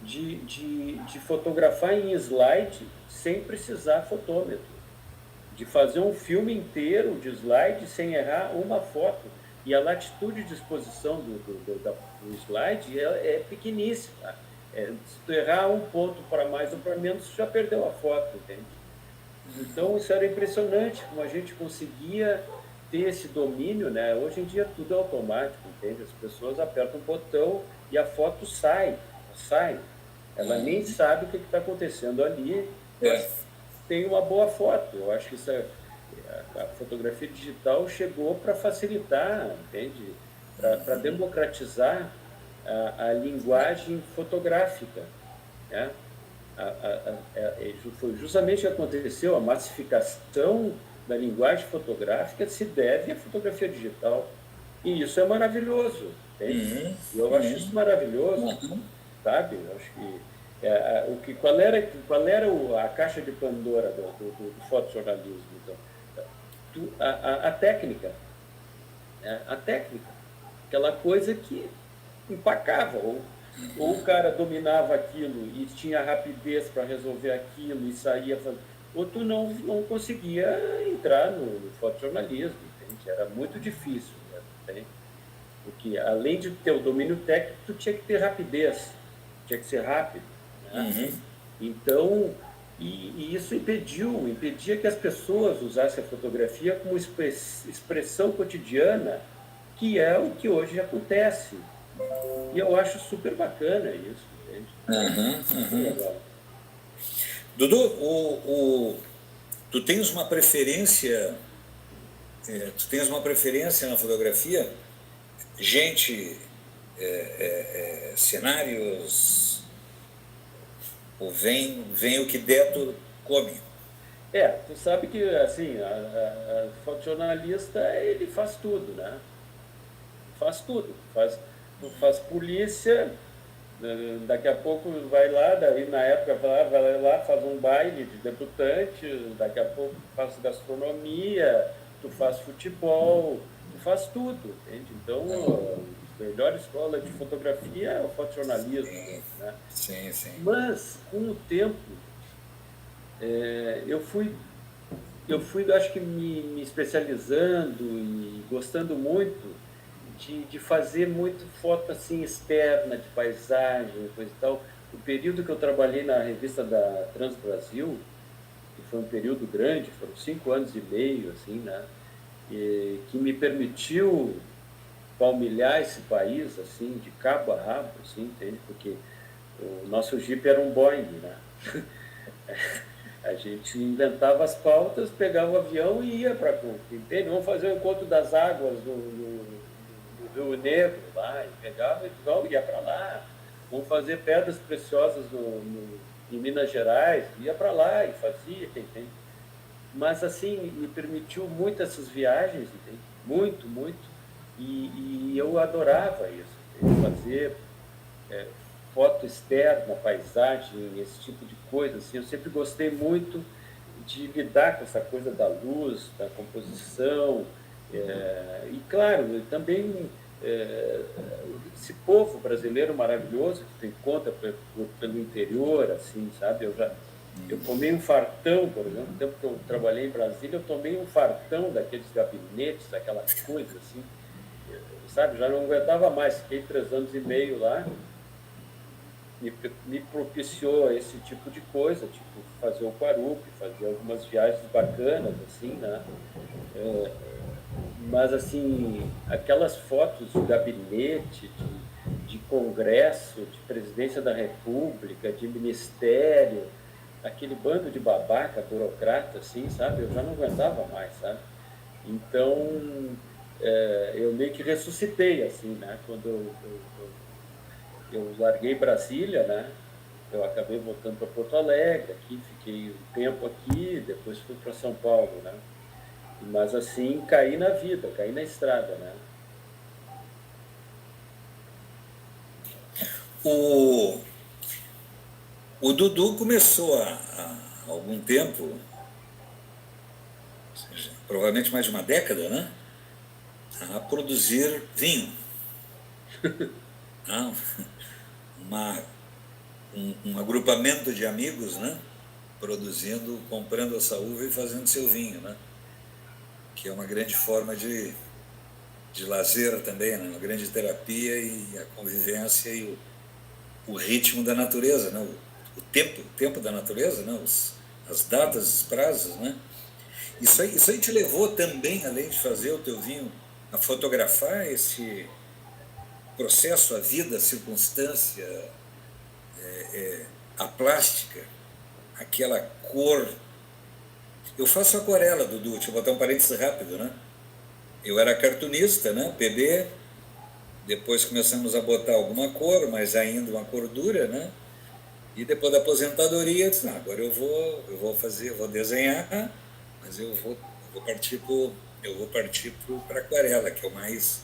de fotografar em slide sem precisar fotômetro, de fazer um filme inteiro de slide sem errar uma foto. E a latitude de exposição do slide é pequeníssima. Se tu errar um ponto para mais ou para menos, tu já perdeu a foto, entende? Então, isso era impressionante, como a gente conseguia ter esse domínio, né? Hoje em dia tudo é automático, entende? As pessoas apertam um botão e a foto sai. Ela nem sabe o que está acontecendo ali, mas tem uma boa foto. Eu acho que a fotografia digital chegou para facilitar, entende? Para democratizar a linguagem fotográfica, né? Foi justamente o que aconteceu, a massificação da linguagem fotográfica se deve à fotografia digital. E isso é maravilhoso, entende? Eu acho isso maravilhoso, sabe? Eu acho que qual era a caixa de Pandora do fotojornalismo? Então, a técnica, né? A técnica, aquela coisa que empacava, ou o cara dominava aquilo e tinha rapidez para resolver aquilo e saía fazendo, ou tu não conseguia entrar no fotojornalismo, entende? Era muito difícil, né? Entende? Porque além de ter o domínio técnico, tu tinha que ter rapidez, tinha que ser rápido, né? Então, e isso impedia que as pessoas usassem a fotografia como expressão cotidiana, que é o que hoje acontece. E eu acho super bacana isso, entende? Super legal. Dudu, tu tens uma preferência, na fotografia? Gente, cenários, ou vem o que der, tu come? Tu sabe que, assim, a fotojornalista, ele faz tudo, né? Faz tudo. Faz polícia, daqui a pouco vai lá, daí na época vai lá, faz um baile de debutante, daqui a pouco faz gastronomia, tu faz futebol, tu faz tudo, entende? Então, a melhor escola de fotografia é o fotojornalismo, né? Sim. Mas, com o tempo, eu fui, acho que me especializando e gostando muito de fazer muito foto assim externa, de paisagem, coisa e tal. O período que eu trabalhei na revista da Trans Brasil, que foi um período grande, foram 5 anos e meio, assim, né? Que me permitiu palmilhar esse país, assim, de cabo a rabo, assim, entende? Porque o nosso Jeep era um Boeing, né? A gente inventava as pautas, pegava o avião e ia para Cuba, entende? Vamos fazer o encontro das águas do Rio Negro lá, e pegava e ia para lá. Vamos fazer pedras preciosas em Minas Gerais, ia para lá e fazia, entende? Mas, assim, me permitiu muito essas viagens, entende? Muito, muito. E eu adorava isso, entende? Fazer foto externa, paisagem, esse tipo de coisa. Assim, eu sempre gostei muito de lidar com essa coisa da luz, da composição. E, claro, também esse povo brasileiro maravilhoso que tu encontra pelo interior, assim, sabe? Eu tomei um fartão, por exemplo, no tempo que eu trabalhei em Brasília, eu tomei um fartão daqueles gabinetes, aquela coisa, assim, sabe? Já não aguentava mais, fiquei 3 anos e meio lá, me propiciou esse tipo de coisa, tipo fazer o Quarupi, fazer algumas viagens bacanas, assim, né? Mas, assim, aquelas fotos de gabinete, de congresso, de presidência da República, de ministério, aquele bando de babaca, burocrata, assim, sabe? Eu já não aguentava mais, sabe? Então, eu meio que ressuscitei, assim, né? Quando eu larguei Brasília, né? Eu acabei voltando para Porto Alegre, aqui, fiquei um tempo aqui, depois fui para São Paulo, né? Mas, assim, caí na vida, caí na estrada, né? O Dudu começou há algum tempo, ou seja, provavelmente mais de uma década, né? A produzir vinho. Um agrupamento de amigos, né? Produzindo, comprando essa uva e fazendo seu vinho, né? Que é uma grande forma de lazer também, né? Uma grande terapia, e a convivência e o ritmo da natureza, né? O tempo da natureza, né? As datas, os prazos, né? Isso aí te levou também, além de fazer o teu vinho, a fotografar esse processo, a vida, a circunstância, a plástica, aquela cor. Eu faço aquarela, Dudu, deixa eu botar um parênteses rápido, né? Eu era cartunista, né? PB, depois começamos a botar alguma cor, mas ainda uma cor dura, né? E depois da aposentadoria, eu disse, agora eu vou desenhar, mas eu vou partir para aquarela, que é o mais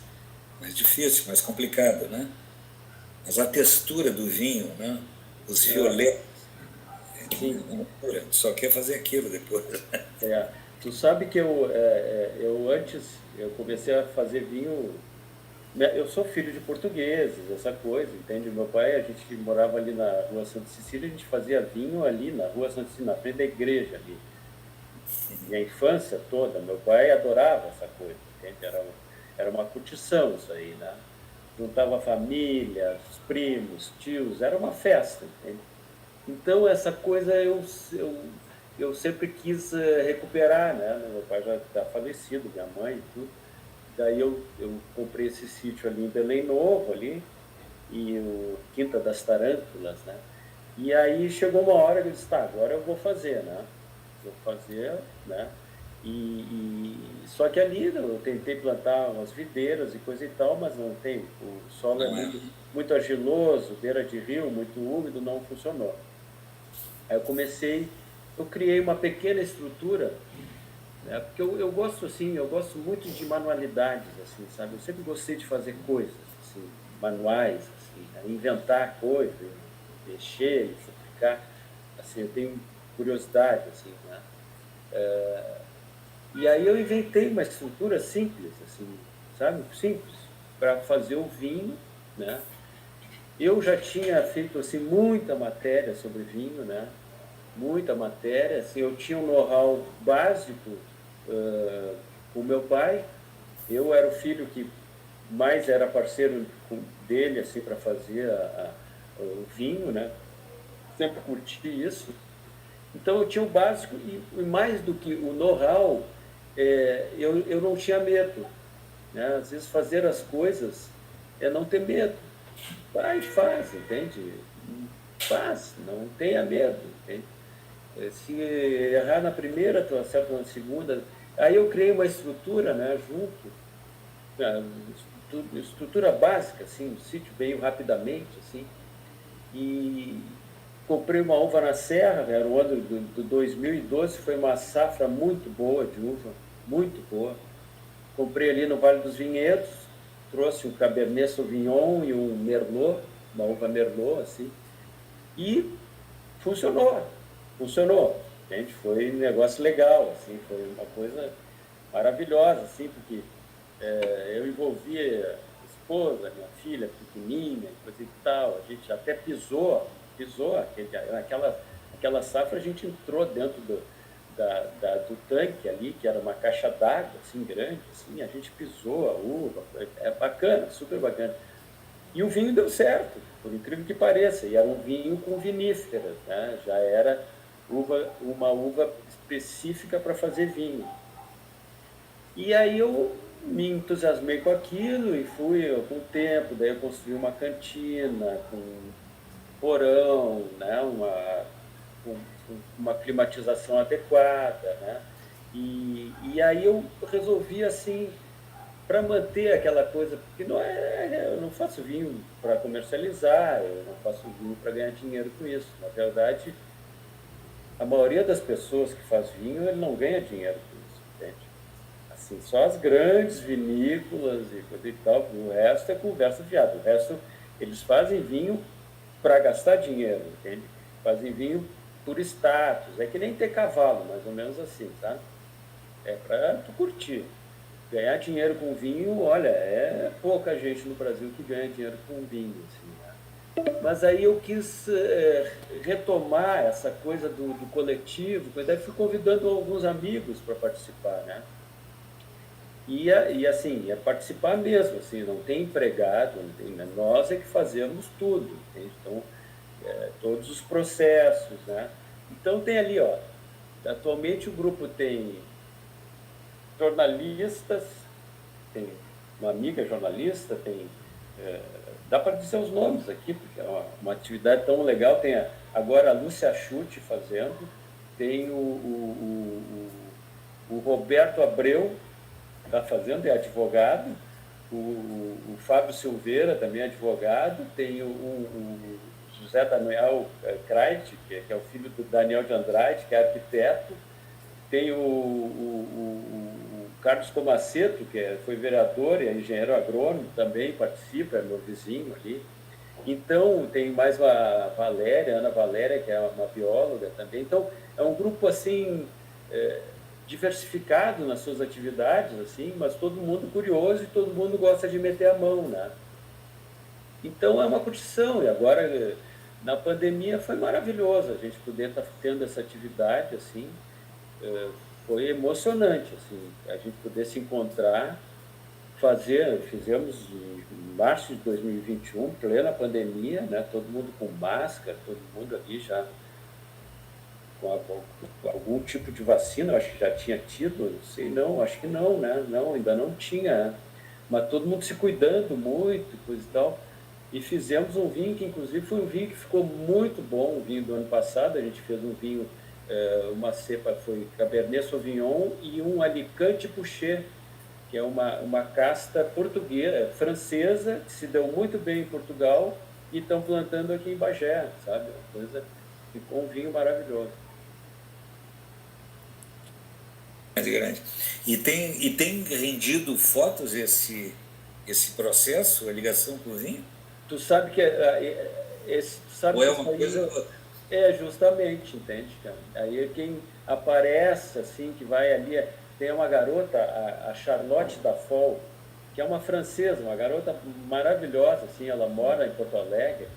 difícil, mais complicado, né? Mas a textura do vinho, né? os violentos. Sim. Só quer fazer aquilo depois. Tu sabe que eu antes, eu comecei a fazer vinho, né, eu sou filho de portugueses, essa coisa, entende? Meu pai, a gente morava ali na Rua Santa Cecília, a gente fazia vinho ali na Rua Santa Cecília, na frente da igreja ali. Minha infância toda, meu pai adorava essa coisa, entende? Era uma curtição isso aí, né? Juntava a família, os primos, tios, era uma festa, entende? Então, essa coisa eu sempre quis recuperar, né? Meu pai já está falecido, minha mãe e tudo. Daí eu comprei esse sítio ali em Belém Novo, ali, e o Quinta das Tarântulas, né? E aí chegou uma hora que eu disse, tá, agora eu vou fazer, né? Vou fazer, né? Só que ali eu tentei plantar umas videiras e coisa e tal, mas não tem, o solo é muito argiloso, beira de rio, muito úmido, não funcionou. Aí eu criei uma pequena estrutura, né? Porque eu gosto assim, eu gosto muito de manualidades, assim, sabe? Eu sempre gostei de fazer coisas, assim, manuais, assim, né? Inventar coisas, mexer, fabricar, assim, eu tenho curiosidade, assim, né? E aí eu inventei uma estrutura simples, assim, sabe? Simples, para fazer o vinho, né? Eu já tinha feito assim muita matéria sobre vinho, né? Muita matéria, assim, eu tinha um know-how básico com meu pai. Eu era o filho que mais era parceiro dele assim para fazer o vinho, né? Sempre curti isso. Então eu tinha o básico e mais do que o know-how, eu não tinha medo, né? Às vezes fazer as coisas é não ter medo. Vai, faz, entende? Faz, não tenha medo, entende? Se errar na primeira, tu acerta na segunda. Aí eu criei uma estrutura, né, junto, né, estrutura básica, assim, o sítio veio rapidamente, assim, e comprei uma uva na serra, né, era o ano do 2012, foi uma safra muito boa de uva, muito boa. Comprei ali no Vale dos Vinhedos, trouxe um Cabernet Sauvignon e um Merlot, uma uva Merlot, assim, e funcionou, funcionou. Gente, foi um negócio legal, assim, foi uma coisa maravilhosa, assim, porque eu envolvi a esposa, minha filha pequenininha, coisa e tal, a gente até pisou aquela safra, a gente entrou dentro do tanque ali, que era uma caixa d'água, assim, grande, assim, a gente pisou a uva, é bacana, super bacana. E o vinho deu certo, por incrível que pareça, e era um vinho com viníferas, né? Já era uma uva específica para fazer vinho. E aí eu me entusiasmei com aquilo e fui com o tempo, daí eu construí uma cantina com porão, né? Com, com uma climatização adequada, né? E aí eu resolvi assim para manter aquela coisa, porque não eu não faço vinho para comercializar, eu não faço vinho para ganhar dinheiro com isso. Na verdade, a maioria das pessoas que faz vinho, ele não ganha dinheiro com isso, entende? Assim, só as grandes vinícolas e coisa e tal, o resto é conversa fiada. O resto, eles fazem vinho para gastar dinheiro, entende? Fazem vinho por status. É que nem ter cavalo, mais ou menos assim, tá? É para tu curtir. Ganhar dinheiro com vinho, olha, é pouca gente no Brasil que ganha dinheiro com vinho, assim, né? Mas aí eu quis retomar essa coisa do coletivo, daí fui convidando alguns amigos para participar, né? E assim, é participar mesmo, assim, não tem empregado, não tem, né? Nós é que fazemos tudo, entende? Então, todos os processos, né? Então tem ali, ó, atualmente o grupo tem jornalistas, tem uma amiga jornalista, tem. Dá para dizer os nomes aqui, porque é uma atividade tão legal. Tem agora a Lúcia Chute fazendo, tem o Roberto Abreu, está fazendo, é advogado, o Fábio Silveira também é advogado, tem o José Daniel Kreit, que é o filho do Daniel de Andrade, que é arquiteto, tem o Carlos Comaceto, que foi vereador e é engenheiro agrônomo, também participa, é meu vizinho ali. Então, tem mais a Valéria, Ana Valéria, que é uma bióloga também. Então, é um grupo, assim, diversificado nas suas atividades, assim, mas todo mundo curioso e todo mundo gosta de meter a mão, né? Então, é uma curtição. E agora, na pandemia, foi maravilhoso a gente poder estar tendo essa atividade, assim, foi emocionante, assim, a gente poder se encontrar, fizemos em março de 2021, plena pandemia, né? Todo mundo com máscara, todo mundo ali já com algum tipo de vacina, eu acho que já tinha tido, não sei, não, acho que não, né? Não, ainda não tinha, né? Mas todo mundo se cuidando muito, coisa e tal. E fizemos um vinho que, inclusive, foi um vinho que ficou muito bom, o vinho do ano passado. A gente fez um vinho, uma cepa foi Cabernet Sauvignon e um Alicante Bouschet, que é uma casta portuguesa, francesa, que se deu muito bem em Portugal e estão plantando aqui em Bagé, sabe? Ficou um vinho maravilhoso. Grande. E tem rendido fotos esse processo, a ligação com o vinho? Tu sabe que tu sabe Ou é que isso uma coisa aí ou outra? é justamente, entende, cara? Aí quem aparece, assim, que vai ali, tem uma garota, a Charlotte Dafol, que é uma francesa, uma garota maravilhosa, assim, ela mora em Porto Alegre,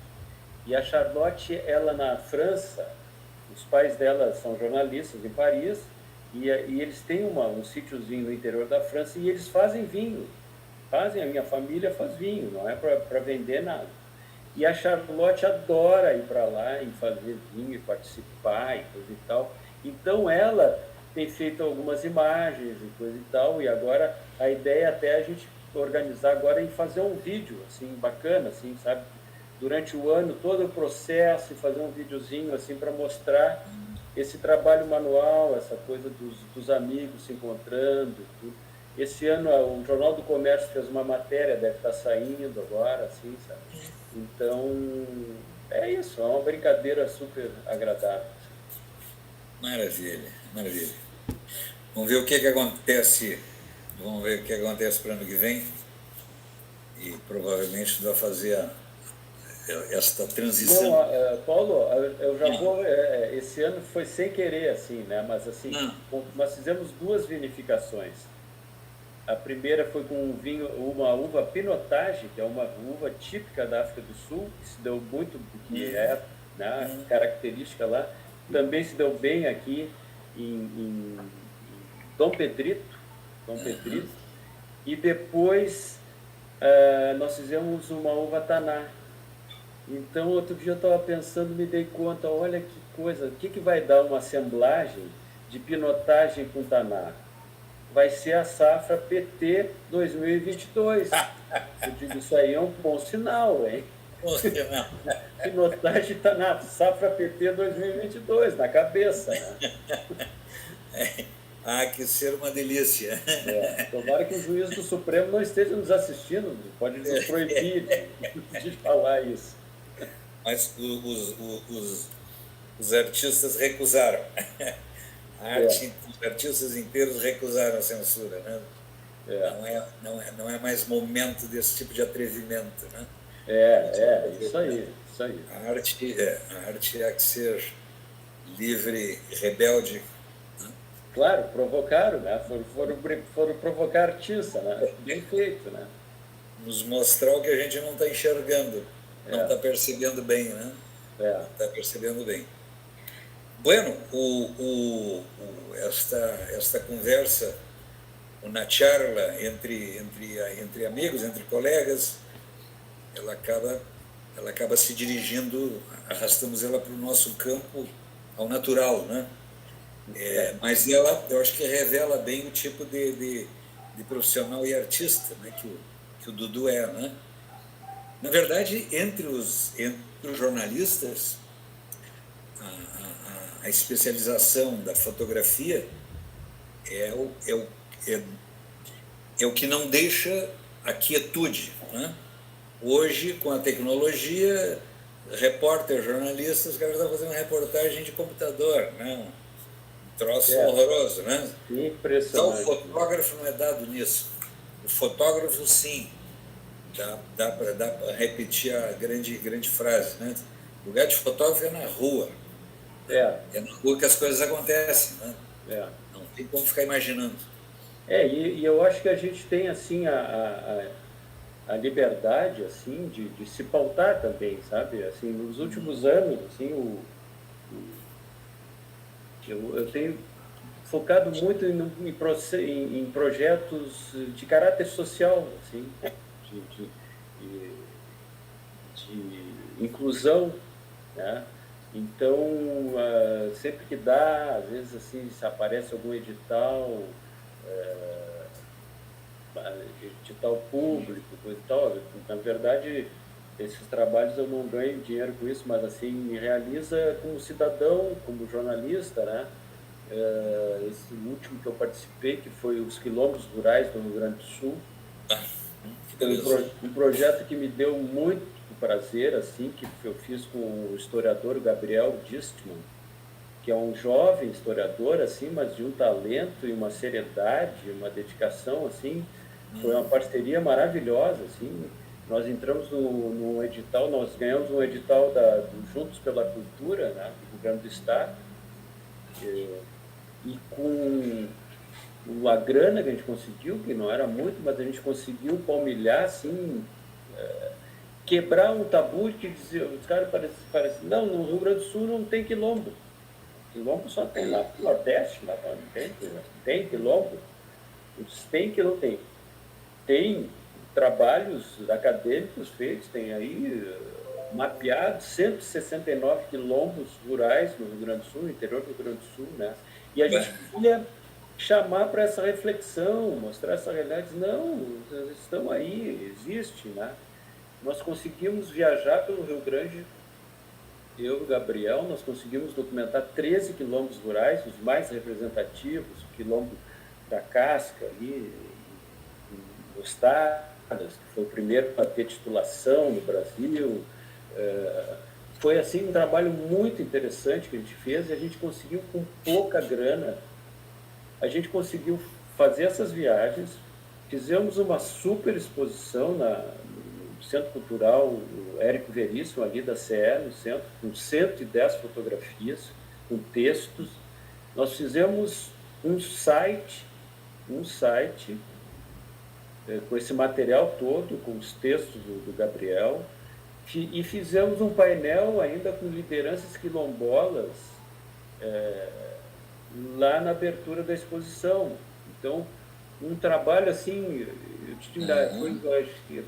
e a Charlotte, ela na França, os pais dela são jornalistas em Paris, e eles têm um sítiozinho no interior da França, e eles fazem vinho, a minha família faz vinho, não é para vender nada. E a Charlotte adora ir para lá e fazer vinho, e participar e coisa e tal. Então ela tem feito algumas imagens e coisa e tal, e agora a ideia é até a gente organizar agora em fazer um vídeo, assim, bacana, assim, sabe? Durante o ano, todo o processo, e fazer um videozinho, assim, para mostrar esse trabalho manual, essa coisa dos amigos se encontrando, tudo. Esse ano o Jornal do Comércio fez uma matéria, deve estar saindo agora, assim, sabe? Então, é isso, é uma brincadeira super agradável. Maravilha, maravilha. Vamos ver o que acontece. Vamos ver o que acontece para o ano que vem. E provavelmente vai fazer esta transição. Não, Paulo, eu já vou. Esse ano foi sem querer, assim, né? Mas assim, Não. nós fizemos duas vinificações. A primeira foi com um vinho, uma uva Pinotage, que é uma uva típica da África do Sul, que se deu muito, que é, né, característica lá. Também se deu bem aqui em Dom Pedrito, Dom Pedrito. E depois nós fizemos uma uva Taná. Então, outro dia eu estava pensando, me dei conta, olha que coisa, o que vai dar uma assemblagem de Pinotage com Taná? Vai ser a safra PT 2022. Eu digo, isso aí é um bom sinal, hein? Pinotage está na safra PT 2022, na cabeça, né? Ah, que ser uma delícia. Tomara que o juiz do Supremo não esteja nos assistindo, pode nos proibir de falar isso. Mas os artistas recusaram. Os artistas inteiros recusaram a censura, né? Não é mais momento desse tipo de atrevimento, né? Isso aí. A arte há que ser livre e rebelde. Né? Claro, provocaram, né? Foram provocar artista, né? Bem feito, né? Nos mostrar o que a gente não está enxergando, não está percebendo bem, né? Não está percebendo bem. Bueno, esta conversa, uma charla entre amigos, entre colegas, ela acaba se dirigindo, arrastamos ela para o nosso campo, ao natural, né? Mas ela, eu acho que revela bem o tipo de profissional e artista, né, que o Dudu é, né? Na verdade, entre os jornalistas, a especialização da fotografia é o que não deixa a quietude, né? Hoje, com a tecnologia, repórter, jornalista, os caras estão fazendo reportagem de computador, né? Um troço horroroso, né? Impressionante. Então, o fotógrafo não é dado nisso. O fotógrafo, sim, dá para repetir a grande frase, né? O lugar de fotógrafo é na rua. É na rua que as coisas acontecem, né? Não tem como ficar imaginando. E eu acho que a gente tem assim a liberdade assim de se pautar também, sabe? Assim, nos últimos anos, assim, eu tenho focado muito em projetos de caráter social, assim, de, de inclusão, né? Então, sempre que dá, às vezes assim, se aparece algum edital, edital público, coisa e tal, na verdade, esses trabalhos eu não ganho dinheiro com isso, mas assim, me realiza como cidadão, como jornalista, né? Esse último que eu participei, que foi os Quilombos Rurais do Rio Grande do Sul, foi um projeto que me deu muito prazer, assim, que eu fiz com o historiador Gabriel Distman, que é um jovem historiador, assim, mas de um talento e uma seriedade, uma dedicação, assim. Foi uma parceria maravilhosa, assim. Nós entramos no edital, nós ganhamos um edital do Juntos pela Cultura, né, do Governo do Estado, e com a grana que a gente conseguiu, que não era muito, mas a gente conseguiu palmilhar, assim, quebrar um tabu que dizia, os caras parecem, não, no Rio Grande do Sul não tem quilombo. Quilombo só tem lá no Nordeste, lá não tem quilombo. Tem que não tem. Tem trabalhos acadêmicos feitos, tem aí mapeados 169 quilombos rurais no Rio Grande do Sul, no interior do Rio Grande do Sul, né? E a gente queria chamar para essa reflexão, mostrar essa realidade. Não, estão aí, existe, né? Nós conseguimos viajar pelo Rio Grande, eu e o Gabriel, nós conseguimos documentar 13 quilombos rurais, os mais representativos, o quilombo da Casca, ali, em Ostadas, que foi o primeiro a ter titulação no Brasil. Foi, assim, um trabalho muito interessante que a gente fez, e a gente conseguiu, com pouca grana, a gente conseguiu fazer essas viagens, fizemos uma super exposição no Centro Cultural o Érico Veríssimo, ali da CE, no centro, com 110 fotografias, com textos. Nós fizemos um site com esse material todo, com os textos do Gabriel, e fizemos um painel ainda com lideranças quilombolas lá na abertura da exposição. Então, um trabalho assim,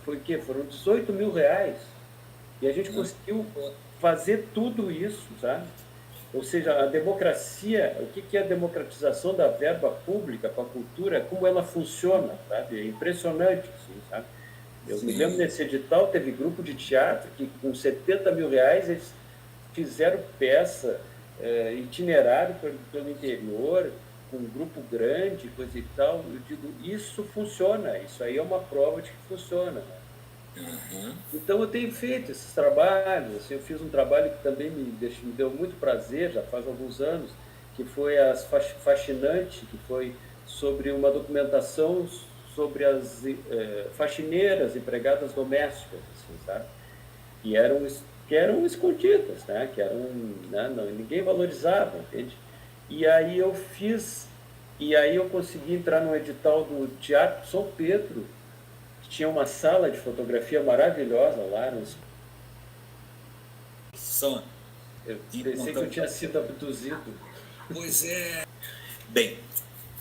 foi o quê? Foram 18 mil reais. E a gente conseguiu fazer tudo isso, sabe? Ou seja, a democracia, o que é a democratização da verba pública para a cultura, como ela funciona, sabe? É impressionante, assim, sabe? Eu me lembro desse edital, teve grupo de teatro que com 70 mil reais eles fizeram peça, itinerário pelo interior, com um grupo grande, coisa e tal. Eu digo, isso funciona, isso aí é uma prova de que funciona. Então eu tenho feito esses trabalhos, assim, eu fiz um trabalho que também me deu muito prazer, já faz alguns anos, que foi as Faxinante, que foi sobre uma documentação sobre as faxineiras, empregadas domésticas, assim, sabe? Que eram escondidas, né? Que eram, né? Não, ninguém valorizava, entende? E aí eu consegui entrar no edital do Teatro São Pedro, que tinha uma sala de fotografia maravilhosa lá. Eu pensei que eu tinha sido abduzido. Pois é. Bem,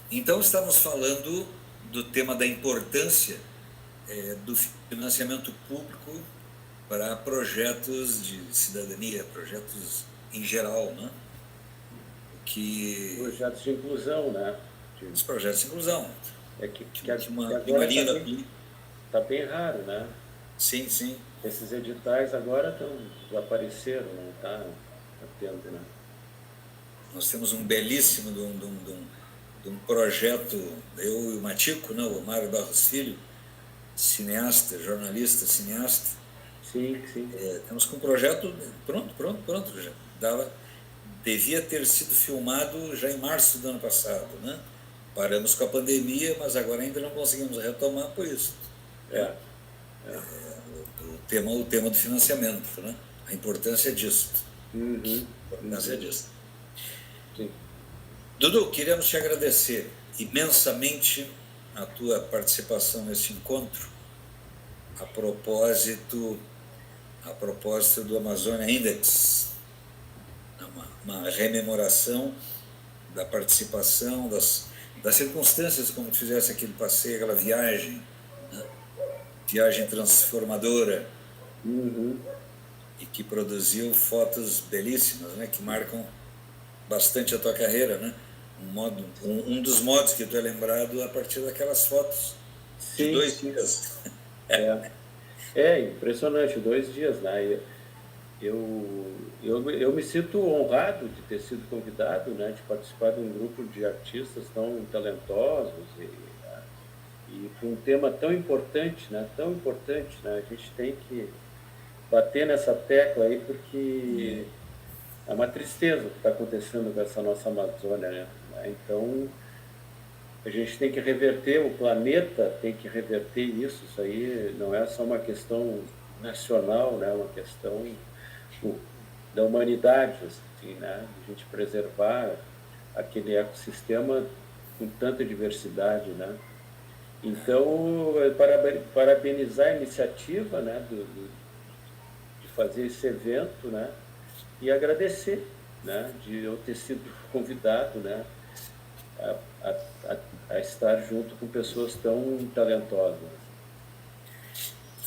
então estamos falando do tema da importância do financiamento público para projetos de cidadania, projetos em geral, né? Projetos de inclusão, né? Os projetos de inclusão. Que agora está bem raro, né? Sim, sim. Esses editais agora desapareceram, não está tendo, né? Nós temos um belíssimo de um projeto, eu e o Matico, não, o Mário Barros Filho, cineasta, jornalista, cineasta. Sim, sim. Temos com um projeto pronto, já devia ter sido filmado já em março do ano passado, né? Paramos com a pandemia, mas agora ainda não conseguimos retomar por isso. o tema do financiamento, né? A importância disso. Uhum. A importância disso. Sim. Dudu, queremos te agradecer imensamente a tua participação nesse encontro a propósito do Amazônia Index, uma rememoração da participação, das circunstâncias como tu fizesse aquele passeio, aquela viagem, né? Viagem transformadora, Uhum. e que produziu fotos belíssimas, né? Que marcam bastante a tua carreira, né? Um dos modos que tu é lembrado a partir daquelas fotos de Sim, 2 sim. dias. É impressionante, 2 dias, né? Eu me sinto honrado de ter sido convidado, né, de participar de um grupo de artistas tão talentosos e com um tema tão importante, né? Tão importante, né? A gente tem que bater nessa tecla aí porque é uma tristeza o que está acontecendo com essa nossa Amazônia, né? Então, a gente tem que reverter, o planeta tem que reverter isso aí não é só uma questão nacional, né? É uma questão da humanidade, assim, né? A gente preservar aquele ecossistema com tanta diversidade, né? Então, parabenizar a iniciativa, né, de fazer esse evento, né, e agradecer, né, de eu ter sido convidado, né, a estar junto com pessoas tão talentosas.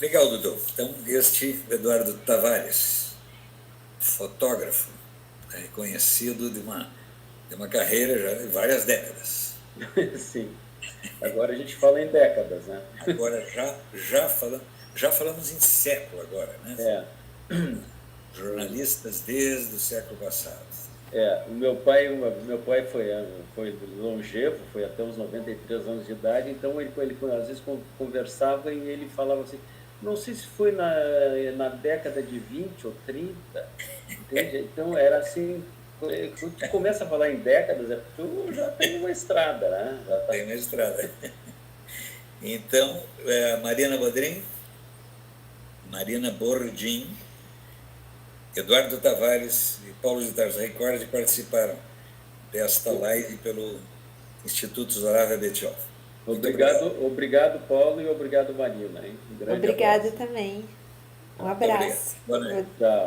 Legal, Dudu. Então, este Eduardo Tavares, fotógrafo, reconhecido de uma carreira já de várias décadas. Sim. Agora a gente fala em décadas, né? Agora já falamos em século agora, né? Jornalistas desde o século passado. O meu pai foi longevo, foi até uns 93 anos de idade, então ele às vezes conversava e ele falava assim, não sei se foi na década de 20 ou 30, entende? Então era assim, quando tu começa a falar em décadas, tu já tem uma estrada, né? Já tá... Tem uma estrada. Então, Marina Bordim, Eduardo Tavares e Paulo de Tarso Record participaram desta live pelo Instituto Zoraida Betioff. Obrigado, Paulo, e obrigado, Marina. Hein? Obrigada também. Um abraço. Boa noite. Tchau.